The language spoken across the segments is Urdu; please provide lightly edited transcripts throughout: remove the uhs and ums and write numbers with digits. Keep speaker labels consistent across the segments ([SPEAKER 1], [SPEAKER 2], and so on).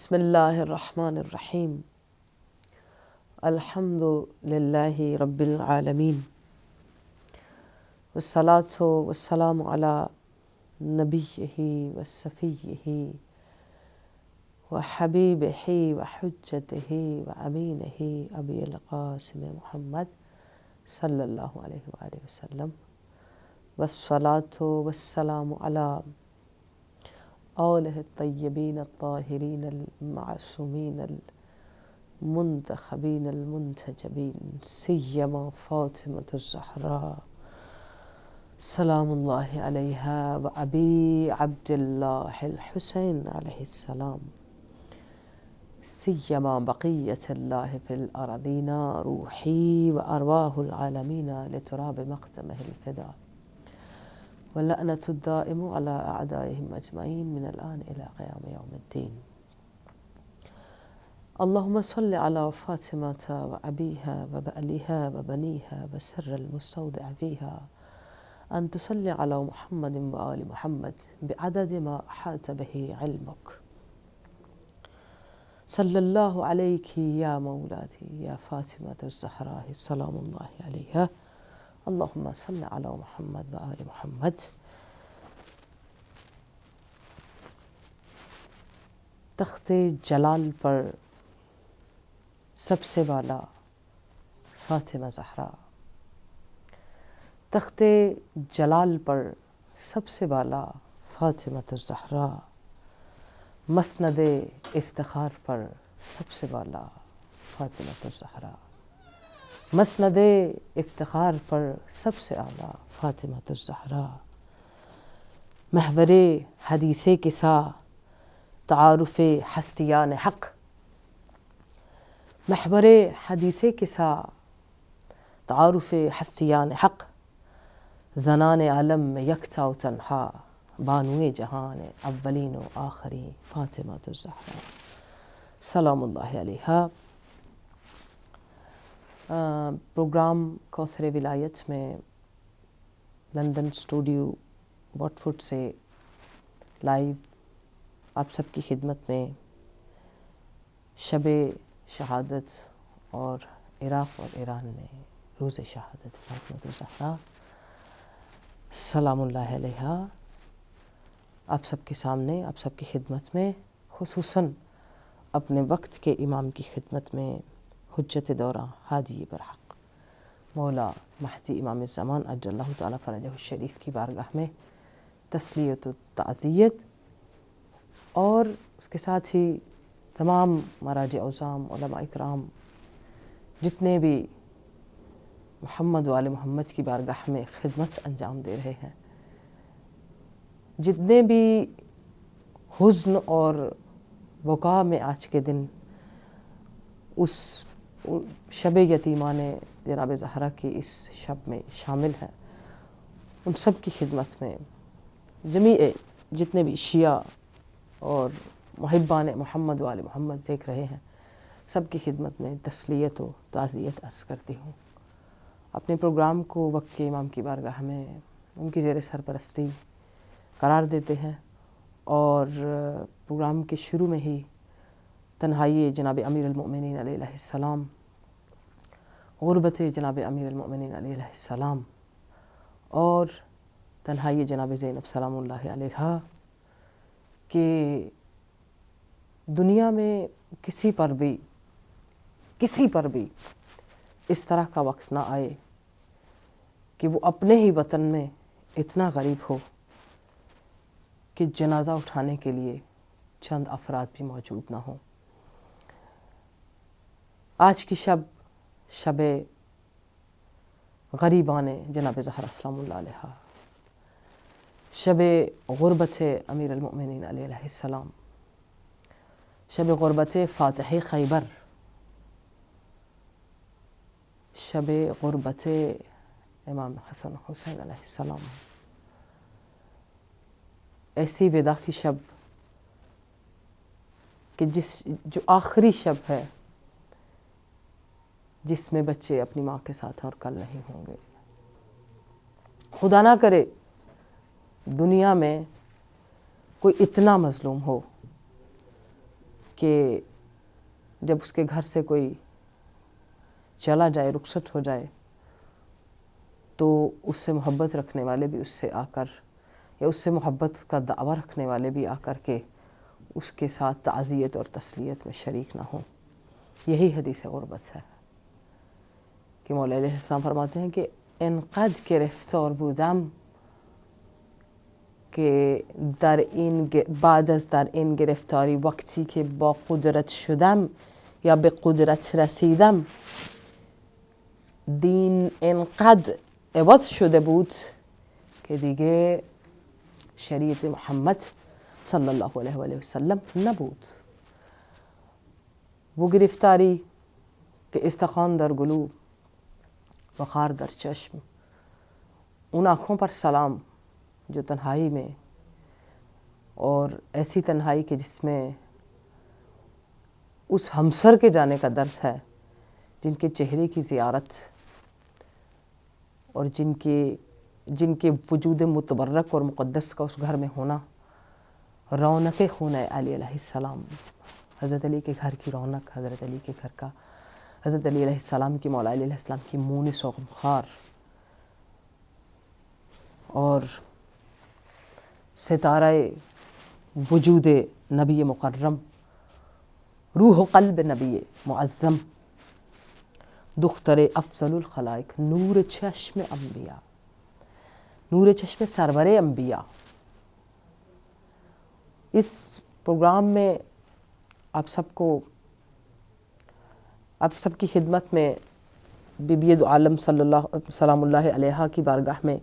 [SPEAKER 1] بسم اللہ الرحمن الرحیم الحمد للہ رب العالمین والصلاة والسلام علی نبیہ وصفیہ وحبیبہ وحجتہ وامینہ ابی القاسم محمد صلی اللہ علیہ وآلہ وسلم والصلاة والسلام علی آلہ الطیبین الطاہرین المعصومین المنتخبین المنتجبین سیما فاطمة الزہراء سلام اللہ علیہا و ابی عبد اللہ الحسین علیہ السلام سیما بقیت اللہ فی الارضین روحی و ارواح العالمین لتراب مقدمہ الفدا واللعنة الدائم على أعدائهم أجمعين من الآن إلى قيام يوم الدين اللهم صل على فاطمة وأبيها وبألها وبنيها وسر المستودع فيها أن تصلي على محمد وآل محمد بعدد ما أحاط به علمك صلى الله عليك يا مولاتي يا فاطمة الزهراء سلام الله عليها اللهم صل على محمد وآل محمد تخت جلال پر سب سے بالا فاطمہ زہرا، تخت جلال پر سب سے بالا فاطمہ الزہرا، مسند افتخار پر سب سے بالا فاطمہ الزہرا، مسند افتخار پر سب سے اعلیٰ فاطمہ الزہرا، محور حدیث کسا تعارف ہستیان حق، محور حدیث کسا تعارف ہستیان حق، زنان عالم میں یکتا و تنہا بانوئے جہان اولین و آخری فاطمہ الزہرا سلام اللہ علیہا۔ پروگرام کوثر ولایت میں لندن اسٹوڈیو واٹفورڈ سے لائیو آپ سب کی خدمت میں شب شہادت اور عراق اور ایران میں روز شہادت فاطمہ الزہرا سلام اللہ علیہا آپ سب کے سامنے، آپ سب کی خدمت میں، خصوصاً اپنے وقت کے امام کی خدمت میں حجت دورہ ہادی برحق مولا مہدی امام الزمان عجل اللہ تعالیٰ فرجہ الشریف کی بارگاہ میں تسلیت و تعزیت اور اس کے ساتھ ہی تمام مراجع عظام علماء اکرام جتنے بھی محمد و آل محمد کی بارگاہ میں خدمت انجام دے رہے ہیں، جتنے بھی حزن اور بکا میں آج کے دن اس شب یتیمان جناب زہرا کی اس شب میں شامل ہیں، ان سب کی خدمت میں جمیع جتنے بھی شیعہ اور محبان محمد و آل محمد دیکھ رہے ہیں، سب کی خدمت میں تسلیت و تعزیت عرض کرتی ہوں۔ اپنے پروگرام کو وقت کے امام کی بارگاہ میں ان کی زیر سرپرستی قرار دیتے ہیں اور پروگرام کے شروع میں ہی تنہائی جناب امیر المؤمنین علیہ السلام، غربت جناب امیر المؤمنین علیہ السلام اور تنہائی جناب زینب سلام اللہ علیہا کہ دنیا میں کسی پر بھی اس طرح کا وقت نہ آئے کہ وہ اپنے ہی وطن میں اتنا غریب ہو کہ جنازہ اٹھانے کے لیے چند افراد بھی موجود نہ ہوں۔ آج کی شب غریبان جناب زہرا سلام اللہ علیہا، شب غربت امیر المؤمنین علیہ السلام، شب غربت فاتح خیبر، شب غربت امام حسن حسین علیہ السلام، ایسی ودا کی شب کہ جو آخری شب ہے جس میں بچے اپنی ماں کے ساتھ اور کل نہیں ہوں گے۔ خدا نہ کرے دنیا میں کوئی اتنا مظلوم ہو کہ جب اس کے گھر سے کوئی چلا جائے، رخصت ہو جائے، تو اس سے محبت رکھنے والے بھی اس سے آ کر، یا اس سے محبت کا دعویٰ رکھنے والے بھی آ کر کے اس کے ساتھ تعزیت اور تسلیت میں شریک نہ ہوں۔ یہی حدیث غربت ہے کہ مولا علیہ السلام فرماتے ہیں کہ انقدر گرفتار بودم که بعد از در این گرفتاری وقتی که با قدرت شدم یا به قدرت رسیدم، دین انقدر عوض شده بود که دیگه شریعت محمد صلی الله علیه و آله و سلم نبود. وہ گرفتاری کہ استخوان در گلو، وقار در چشم، ان آنکھوں پر سلام جو تنہائی میں، اور ایسی تنہائی کہ جس میں اس ہمسر کے جانے کا درد ہے، جن کے چہرے کی زیارت اور جن کے وجود متبرک اور مقدس کا اس گھر میں ہونا، رونق خون علی علیہ السلام، حضرت علی کے گھر کی رونق، حضرت علی کے گھر کا، حضرت علی علیہ السلام کی، مولا علی علیہ السلام کی مونس و غمخوار، اور ستارہ وجود نبی مکرم، روح و قلب نبی معظم، دختر افضل الخلائق، نور چشم انبیاء، نور چشم سرور انبیاء۔ اس پروگرام میں آپ سب کی خدمت میں بی بی دو عالم صلی اللہ سلام اللہ علیہا کی بارگاہ میں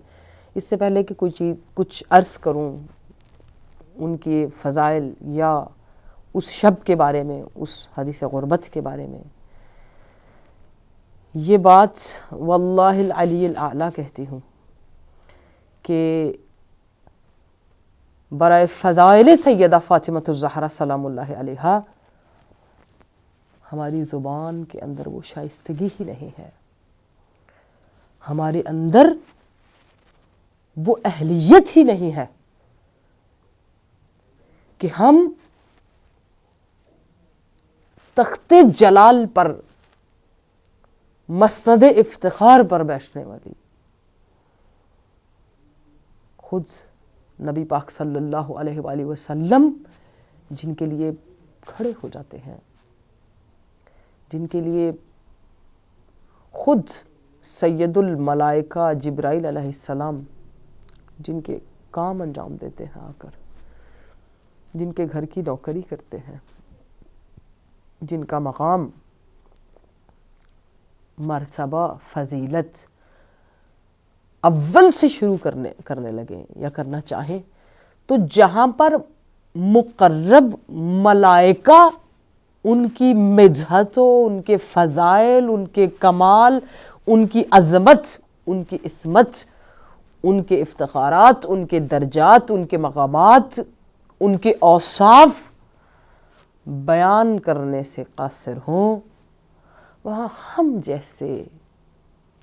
[SPEAKER 1] اس سے پہلے کہ کچھ عرض کروں ان کے فضائل یا اس شب کے بارے میں، اس حدیث غربت کے بارے میں، یہ بات واللہ العلی الاعلی کہتی ہوں کہ برائے فضائل سیدہ فاطمۃ الزہرا سلام اللہ علیہا ہماری زبان کے اندر وہ شائستگی ہی نہیں ہے، ہمارے اندر وہ اہلیت ہی نہیں ہے کہ ہم تخت جلال پر، مسند افتخار پر بیٹھنے والی خود نبی پاک صلی اللہ علیہ وآلہ وسلم جن کے لیے کھڑے ہو جاتے ہیں، جن کے لیے خود سید الملائکہ جبرائیل علیہ السلام جن کے کام انجام دیتے ہیں، آ کر جن کے گھر کی نوکری کرتے ہیں، جن کا مقام، مرتبہ، فضیلت اول سے شروع کرنے لگیں یا کرنا چاہیں تو جہاں پر مقرب ملائکہ ان کی مدحت و ان کے فضائل، ان کے کمال، ان کی عظمت، ان کی عصمت، ان کے افتخارات، ان کے درجات، ان کے مقامات، ان کے اوصاف بیان کرنے سے قاصر ہوں، وہاں ہم جیسے،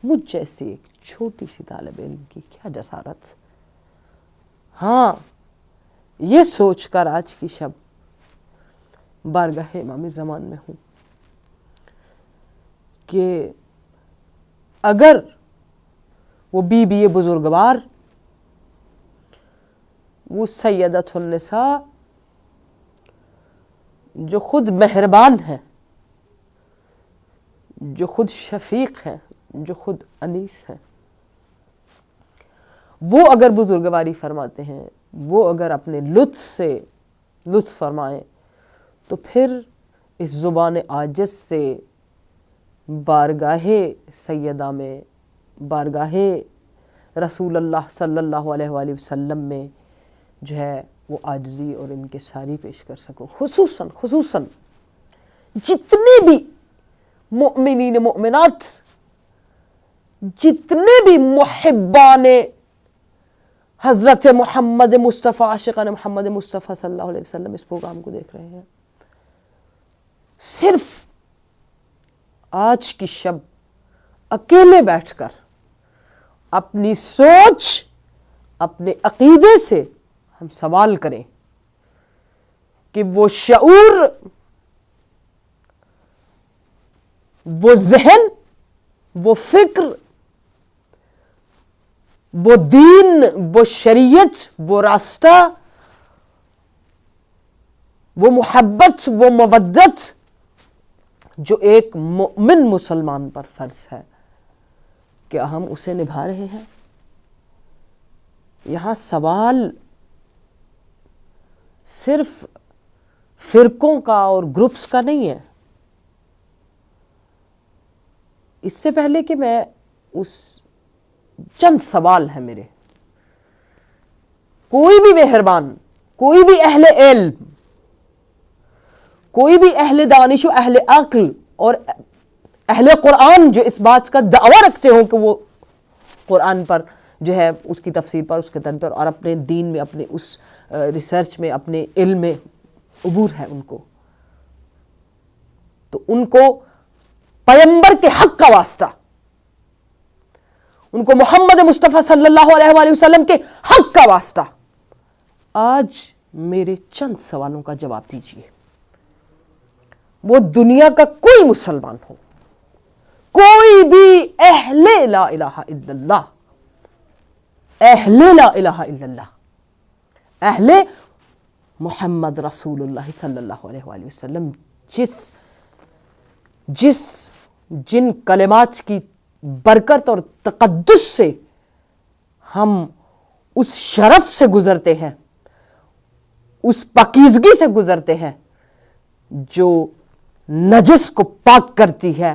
[SPEAKER 1] مجھ جیسے ایک چھوٹی سی طالب علم کی کیا جسارت۔ ہاں، یہ سوچ کر آج کی شب بارگاہ امام زمان میں ہوں کہ اگر وہ بی بی بزرگوار، وہ سیدۃ النساء جو خود مہربان ہیں، جو خود شفیق ہیں، جو خود انیس ہیں، وہ اگر بزرگواری فرماتے ہیں، وہ اگر اپنے لطف سے لطف فرمائیں، تو پھر اس زبان عاجز سے بارگاہ سیدہ میں، بارگاہ رسول اللہ صلی اللہ علیہ وآلہ وسلم میں جو ہے وہ عاجزی اور انکساری پیش کر سکوں۔ خصوصاً جتنے بھی مؤمنین مؤمنات، جتنے بھی محبان حضرت محمد مصطفیٰ، عاشقان محمد مصطفیٰ صلی اللہ علیہ وسلم اس پروگرام کو دیکھ رہے ہیں، صرف آج کی شب اکیلے بیٹھ کر اپنی سوچ، اپنے عقیدے سے ہم سوال کریں کہ وہ شعور وہ ذہن، وہ فکر، وہ دین، وہ شریعت، وہ راستہ، وہ محبت، وہ مودت جو ایک مومن مسلمان پر فرض ہے، کیا ہم اسے نبھا رہے ہیں؟ یہاں سوال صرف فرقوں کا اور گروپس کا نہیں ہے. اس سے پہلے کہ میں چند سوال ہیں میرے، کوئی بھی مہربان، کوئی بھی اہل علم، کوئی بھی اہل دانش و اہل عقل اور اہل قرآن جو اس بات کا دعویٰ رکھتے ہوں کہ وہ قرآن پر جو ہے اس کی تفسیر پر، اس کے تن پر اور اپنے دین میں، اپنے اس ریسرچ میں، اپنے علم میں عبور ہے ان کو، تو ان کو پیغمبر کے حق کا واسطہ، ان کو محمد مصطفیٰ صلی اللہ علیہ وآلہ وسلم کے حق کا واسطہ آج میرے چند سوالوں کا جواب دیجیے. وہ دنیا کا کوئی مسلمان ہو، کوئی بھی اہل لا الہ الا اللہ، اہل لا الہ الا اللہ، اہل محمد رسول اللہ صلی اللہ علیہ وآلہ وسلم، جن کلمات کی برکت اور تقدس سے ہم اس شرف سے گزرتے ہیں، اس پاکیزگی سے گزرتے ہیں جو نجس کو پاک کرتی ہے،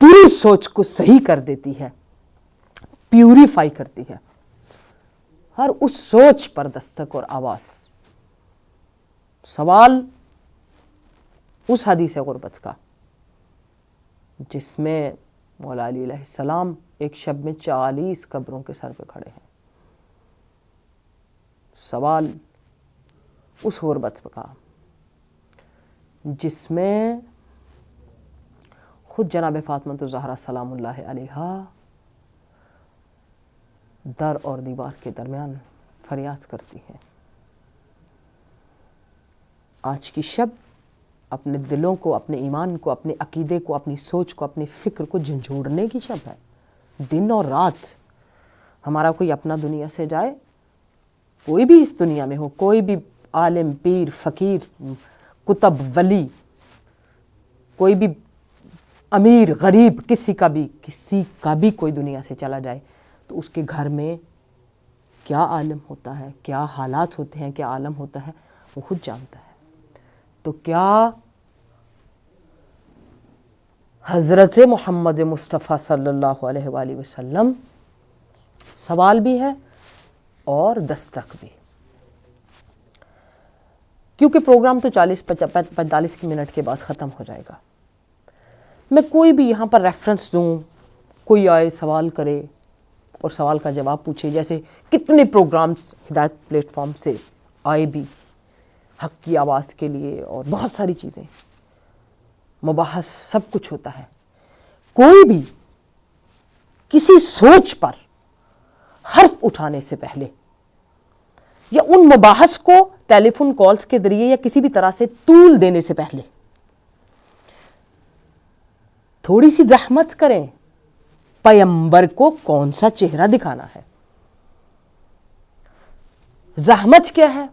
[SPEAKER 1] بری سوچ کو صحیح کر دیتی ہے، پیوریفائی کرتی ہے. ہر اس سوچ پر دستک اور آواز. سوال اس حدیث غربت کا جس میں مولا علی علیہ السلام ایک شب میں 40 قبروں کے سر پہ کھڑے ہیں. سوال اس غربت کا جس میں خود جناب فاطمہ الزہرا سلام اللہ علیہا در اور دیوار کے درمیان فریاد کرتی ہیں. آج کی شب اپنے دلوں کو، اپنے ایمان کو، اپنے عقیدے کو، اپنی سوچ کو، اپنے فکر کو جھنجھوڑنے کی شب ہے. دن اور رات ہمارا کوئی اپنا دنیا سے جائے، کوئی بھی اس دنیا میں ہو، کوئی بھی عالم، پیر، فقیر، کتب، ولی، کوئی بھی امیر، غریب، کسی کا بھی کوئی دنیا سے چلا جائے تو اس کے گھر میں کیا عالم ہوتا ہے، کیا حالات ہوتے ہیں، کیا عالم ہوتا ہے، وہ خود جانتا ہے. تو کیا حضرت محمد مصطفیٰ صلی اللہ علیہ وآلہ وسلم سوال بھی ہے اور دستک بھی. کیونکہ پروگرام تو 45 منٹ کے بعد ختم ہو جائے گا. میں کوئی بھی یہاں پر ریفرنس دوں، کوئی آئے سوال کرے اور سوال کا جواب پوچھے، جیسے کتنے پروگرامز ہدایت پلیٹ فارم سے آئے بھی حق کی آواز کے لیے، اور بہت ساری چیزیں، مباحث، سب کچھ ہوتا ہے. کوئی بھی کسی سوچ پر حرف اٹھانے سے پہلے یا ان مباحث کو ٹیلی فون کالز کے ذریعے یا کسی بھی طرح سے طول دینے سے پہلے تھوڑی سی زحمت کریں. پیغمبر کو کون سا چہرہ دکھانا ہے؟ زحمت کیا ہے؟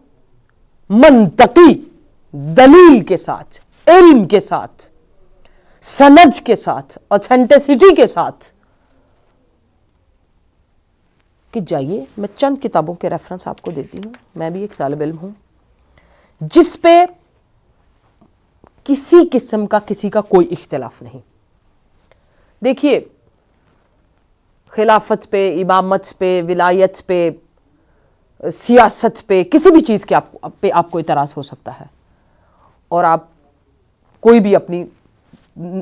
[SPEAKER 1] منطقی دلیل کے ساتھ، علم کے ساتھ، سند کے ساتھ، اوتھینٹسٹی کے ساتھ کہ جائیے. میں چند کتابوں کے ریفرنس آپ کو دیتی ہوں. میں بھی ایک طالب علم ہوں جس پہ کسی قسم کا کسی کا کوئی اختلاف نہیں. دیکھیے، خلافت پہ، امامت پہ، ولایت پہ، سیاست پہ، کسی بھی چیز کے پہ آپ کو اعتراض ہو سکتا ہے، اور آپ کوئی بھی اپنی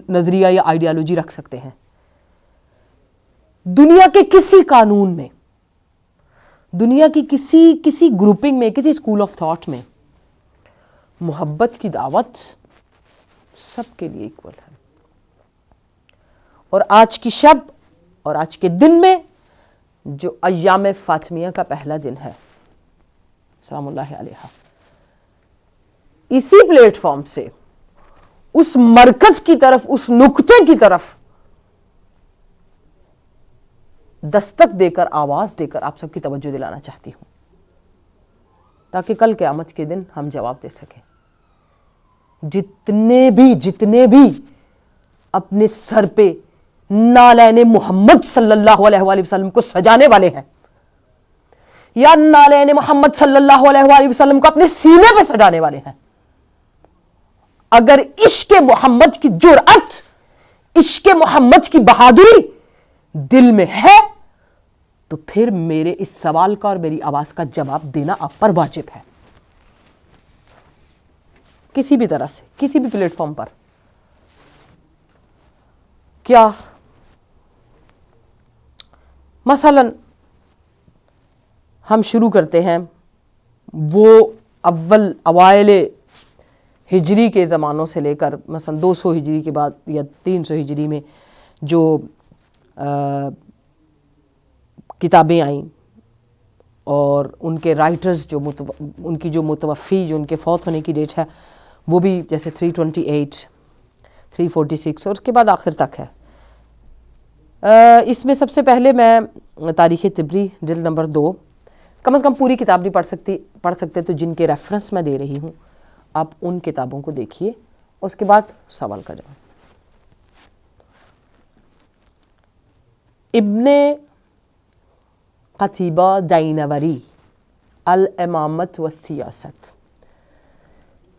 [SPEAKER 1] نظریہ یا آئیڈیالوجی رکھ سکتے ہیں. دنیا کے کسی قانون میں، دنیا کی کسی گروپنگ میں، کسی اسکول آف تھاٹ میں محبت کی دعوت سب کے لیے ایکول ہے. اور آج کی شب اور آج کے دن میں جو ایام فاطمیہ کا پہلا دن ہے، سلام اللہ علیہا، اسی پلیٹ فارم سے اس مرکز کی طرف, اس نقطے کی طرف دستک دے کر, آواز دے کر آپ سب کی توجہ دلانا چاہتی ہوں, تاکہ کل قیامت کے دن ہم جواب دے سکیں. جتنے بھی اپنے سر پہ نالین محمد صلی اللہ علیہ وآلہ وسلم کو سجانے والے ہیں, یا نالین محمد صلی اللہ علیہ وآلہ وسلم کو اپنے سینے پہ سجانے والے ہیں, اگر عشق محمد کی جرأت, عشق محمد کی بہادری دل میں ہے تو پھر میرے اس سوال کا اور میری آواز کا جواب دینا آپ پر واجب ہے, کسی بھی طرح سے, کسی بھی پلیٹ فارم پر. کیا مثلا ہم شروع کرتے ہیں وہ اوائل ہجری کے زمانوں سے لے کر مثلا 200 ہجری کے بعد یا 300 ہجری میں جو کتابیں آئیں اور ان کے رائٹرز ان کی جو متوفی, جو ان کے فوت ہونے کی ڈیٹ ہے وہ بھی جیسے 328, 346 اور اس کے بعد آخر تک ہے. اس میں سب سے پہلے میں تاریخ طبری جلد نمبر 2, کم از کم پوری کتاب نہیں پڑھ سکتے تو جن کے ریفرنس میں دے رہی ہوں آپ ان کتابوں کو دیکھیے, اس کے بعد سوال کا جواب. ابن قتیبہ دینوری, الامامت والسیاست,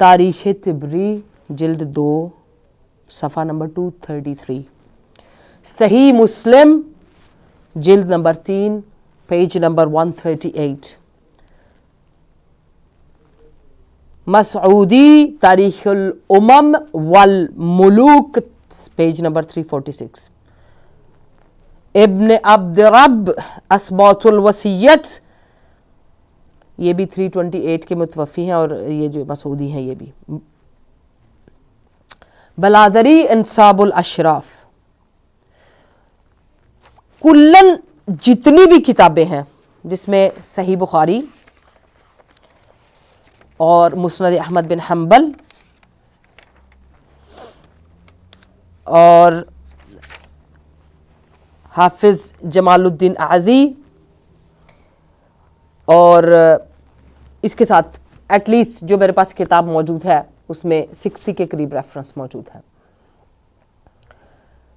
[SPEAKER 1] تاریخ طبری جلد 2 صفحہ نمبر 233, صحیح مسلم جلد نمبر 3 پیج نمبر 138, مسعودی تاریخ الامم والملوک پیج نمبر 346, ابن عبد رب اثبات الوصیت یہ بھی 328 کے متوفی ہیں اور یہ جو مسعودی ہیں یہ بھی, بلادری انصاب الاشراف. کلن جتنی بھی کتابیں ہیں جس میں صحیح بخاری اور مسند احمد بن حنبل اور حافظ جمال الدین اعزی اور اس کے ساتھ ایٹ لیسٹ جو میرے پاس کتاب موجود ہے اس میں 60 کے قریب ریفرنس موجود ہے,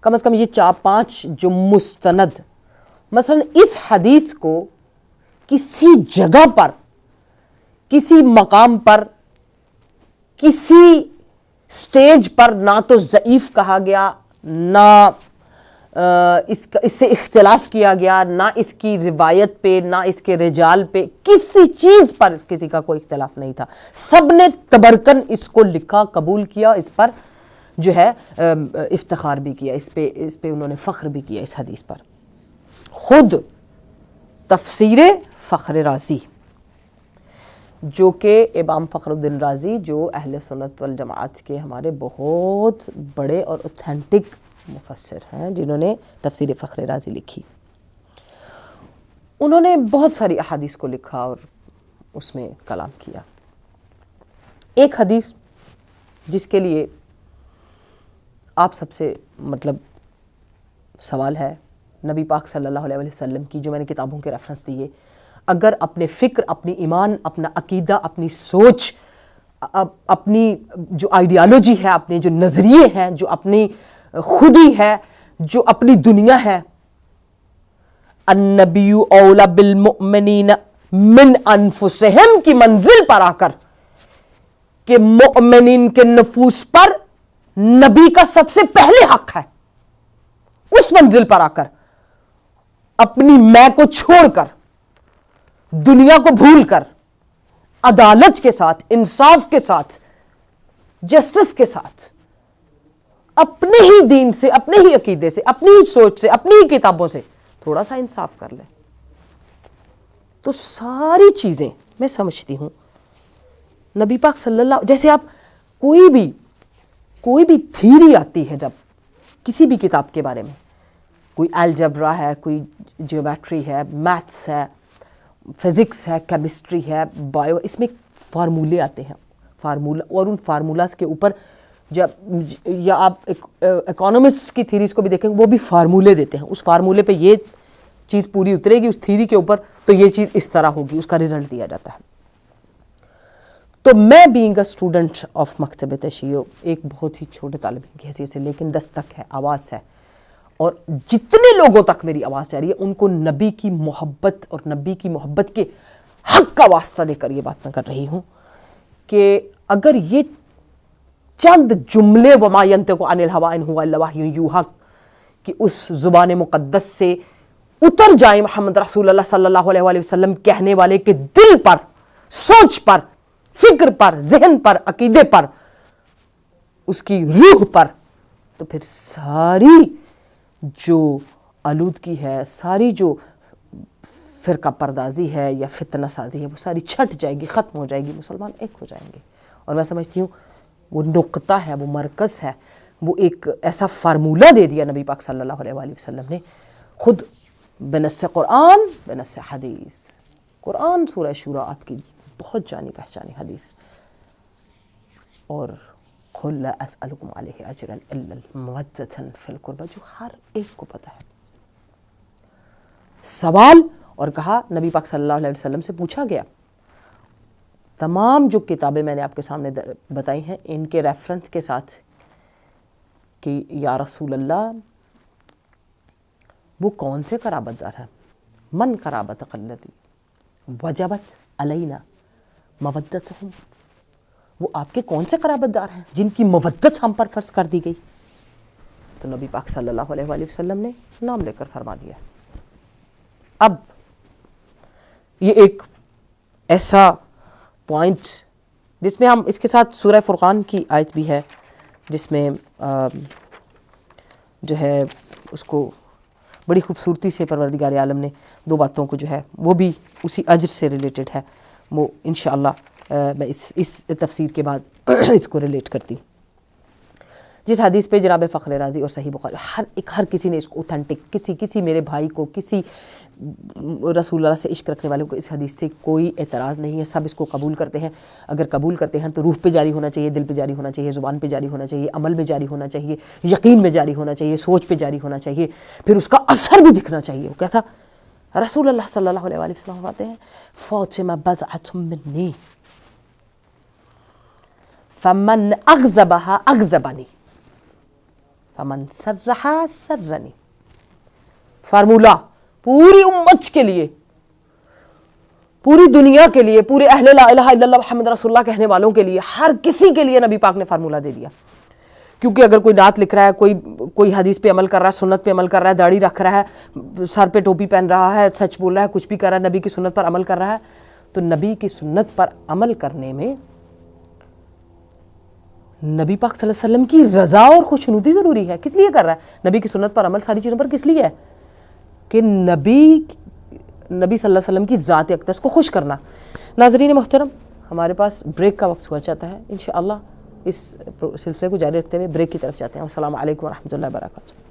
[SPEAKER 1] کم از کم یہ 4-5 جو مستند, مثلا اس حدیث کو کسی جگہ پر, کسی مقام پر, کسی سٹیج پر نہ تو ضعیف کہا گیا, نہ اس سے اختلاف کیا گیا, نہ اس کی روایت پہ, نہ اس کے رجال پہ, کسی چیز پر کسی کا کوئی اختلاف نہیں تھا. سب نے تبرکن اس کو لکھا, قبول کیا, اس پر جو ہے افتخار بھی کیا, اس پہ انہوں نے فخر بھی کیا اس حدیث پر. خود تفسیر فخر رازی جو کہ امام فخر الدین رازی جو اہل سنت والجماعت کے ہمارے بہت بڑے اور اوتھینٹک مفسر ہیں جنہوں نے تفسیر فخر رازی لکھی, انہوں نے بہت ساری احادیث کو لکھا اور اس میں کلام کیا. ایک حدیث جس کے لیے آپ سب سے مطلب سوال ہے, نبی پاک صلی اللہ علیہ وسلم کی, جو میں نے کتابوں کے ریفرنس دیے, اگر اپنے فکر, اپنی ایمان, اپنا عقیدہ, اپنی سوچ, اپنی جو آئیڈیالوجی ہے, اپنے جو نظریے ہیں, جو اپنی خودی ہے, جو اپنی دنیا ہے, النبی اولی بالمؤمنین من انفسہم کی منزل پر آ کر کہ مؤمنین کے نفوس پر نبی کا سب سے پہلے حق ہے, اس منزل پر آ کر اپنی میں کو چھوڑ کر, دنیا کو بھول کر, عدالت کے ساتھ, انصاف کے ساتھ, جسٹس کے ساتھ, اپنے ہی دین سے, اپنے ہی عقیدے سے, اپنی ہی سوچ سے, اپنی ہی کتابوں سے تھوڑا سا انصاف کر لیں, تو ساری چیزیں میں سمجھتی ہوں نبی پاک صلی اللہ, جیسے آپ کوئی بھی تھیری آتی ہے جب کسی بھی کتاب کے بارے میں, کوئی الجبرا ہے, کوئی جیومیٹری ہے, میتھس ہے, فزکس ہے, کیمسٹری ہے, بایو, اس میں فارمولے آتے ہیں, فارمولا, اور ان فارمولاز کے اوپر جب یا آپ اکانومسٹ کی تھیریز کو بھی دیکھیں وہ بھی فارمولے دیتے ہیں، اس فارمولے پہ یہ چیز پوری اترے گی اس تھیری کے اوپر تو یہ چیز اس طرح ہوگی، اس کا رزلٹ دیا جاتا ہے۔ تو میں بینگ اے اسٹوڈنٹ آف مکتب تشیع، ایک بہت ہی چھوٹے طالب علم کی حیثیت سے، لیکن دستک ہے، آواز ہے، اور جتنے لوگوں تک میری آواز جا رہی ہے ان کو نبی کی محبت اور نبی کی محبت کے حق کا واسطہ لے کر یہ بات میں کر رہی ہوں کہ اگر یہ چند جملے وما ینطق عن الہویٰ ان ہوا الا وحی یوحیٰ کہ اس زبان مقدس سے اتر جائیں محمد رسول اللہ صلی اللہ علیہ وآلہ وسلم کہنے والے کے دل پر، سوچ پر، فکر پر، ذہن پر، عقیدے پر، اس کی روح پر، تو پھر ساری جو آلودگی ہے، ساری جو فرقہ پردازی ہے یا فتنہ سازی ہے وہ ساری چھٹ جائے گی، ختم ہو جائے گی، مسلمان ایک ہو جائیں گے۔ اور میں سمجھتی ہوں وہ نقطہ ہے، وہ مرکز ہے، وہ ایک ایسا فارمولہ دے دیا نبی پاک صلی اللہ علیہ وآلہ وسلم نے، خود بنص قرآن بنص حدیث۔ قرآن سورہ شورى آپ کی بہت جانی پہچانی حدیث، اور قل لا اسألکم علیہ اجرا الا المودۃ فی القربى، جو ہر ایک کو پتہ ہے۔ سوال اور کہا نبی پاک صلی اللہ علیہ وسلم سے پوچھا گیا، تمام جو کتابیں میں نے آپ کے سامنے بتائی ہیں ان کے ریفرنس کے ساتھ کہ یا رسول اللہ وہ کون سے قرابت دار ہیں؟ من قرابت التی وجبت علینا مودتہم، وہ آپ کے کون سے قرابت دار ہیں جن کی مودت ہم پر فرض کر دی گئی؟ تو نبی پاک صلی اللہ علیہ وآلہ وسلم نے نام لے کر فرما دیا۔ اب یہ ایک ایسا پوائنٹ جس میں ہم اس کے ساتھ سورہ فرقان کی آیت بھی ہے جس میں جو ہے اس کو بڑی خوبصورتی سے پروردگار عالم نے دو باتوں کو جو ہے وہ بھی اسی اجر سے ریلیٹڈ ہے، وہ انشاءاللہ میں اس تفسیر کے بعد اس کو ریلیٹ کرتی ہوں۔ جس حدیث پہ جناب فخر رازی اور صحیح بخاری ہر کسی نے اس کو اوتھینٹک، کسی میرے بھائی کو، کسی رسول اللہ سے عشق رکھنے والوں کو اس حدیث سے کوئی اعتراض نہیں ہے، سب اس کو قبول کرتے ہیں۔ اگر قبول کرتے ہیں تو روح پہ جاری ہونا چاہیے، دل پہ جاری ہونا چاہیے، زبان پہ جاری ہونا چاہیے، عمل میں جاری ہونا چاہیے، یقین میں جاری ہونا چاہیے، سوچ پہ جاری ہونا چاہیے، پھر اس کا اثر بھی دکھنا چاہیے۔ وہ کیا تھا؟ رسول اللہ صلی اللہ علیہ وآلہ وسلم فرماتے ہیں فاطمہ بضعۃ منی فمن اغضبها اغضبنی فمن سرها سرنی۔ فارمولہ پوری امت کے لیے، پوری دنیا کے لیے، پورے اہل لا الہ الا اللہ محمد رسول اللہ کہنے والوں کے لیے، ہر کسی کے لیے نبی پاک نے فارمولہ دے دیا۔ کیونکہ اگر کوئی نعت لکھ رہا ہے، کوئی حدیث پہ عمل کر رہا ہے، سنت پہ عمل کر رہا ہے، داڑھی رکھ رہا ہے، سر پہ ٹوپی پہن رہا ہے، سچ بول رہا ہے، کچھ بھی کر رہا ہے، نبی کی سنت پر عمل کر رہا ہے، تو نبی کی سنت پر عمل کرنے میں نبی پاک صلی اللہ علیہ وسلم کی رضا اور خوشنودی ضروری ہے۔ کس لیے کر رہا ہے نبی کی سنت پر عمل ساری چیزوں پر؟ کس لیے ہے کہ نبی صلی اللہ علیہ وسلم کی ذات اقدس کو خوش کرنا۔ ناظرین محترم، ہمارے پاس بریک کا وقت ہوا چاہتا ہے، انشاءاللہ اس سلسلے کو جاری رکھتے ہوئے بریک کی طرف جاتے ہیں۔ السلام علیکم ورحمۃ اللہ وبرکاتہ۔